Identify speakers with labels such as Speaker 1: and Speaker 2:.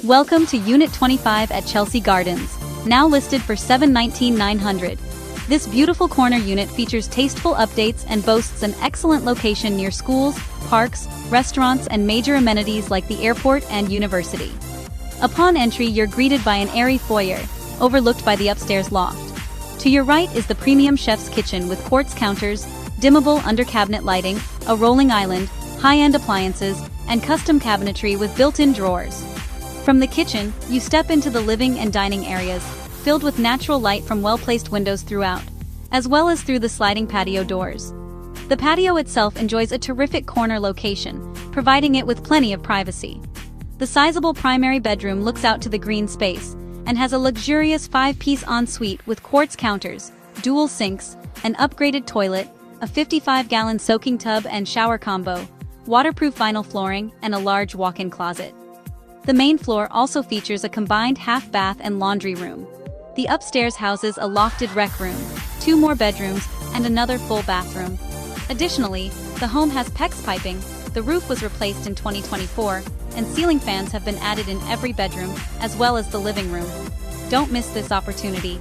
Speaker 1: Welcome to Unit 25 at Chelsea Gardens, now listed for $719,900. This beautiful corner unit features tasteful updates and boasts an excellent location near schools, parks, restaurants, and major amenities like the airport and university. Upon entry, you're greeted by an airy foyer, overlooked by the upstairs loft. To your right is the premium chef's kitchen with quartz counters, dimmable under-cabinet lighting, a rolling island, high-end appliances, and custom cabinetry with built-in drawers. From the kitchen, you step into the living and dining areas, filled with natural light from well-placed windows throughout, as well as through the sliding patio doors. The patio itself enjoys a terrific corner location, providing it with plenty of privacy. The sizable primary bedroom looks out to the green space, and has a luxurious 5-piece ensuite with quartz counters, dual sinks, an upgraded toilet, a 55-gallon soaking tub and shower combo, waterproof vinyl flooring, and a large walk-in closet. The main floor also features a combined half-bath and laundry room. The upstairs houses a lofted rec room, 2 more bedrooms, and another full bathroom. Additionally, the home has PEX piping, the roof was replaced in 2024, and ceiling fans have been added in every bedroom, as well as the living room. Don't miss this opportunity.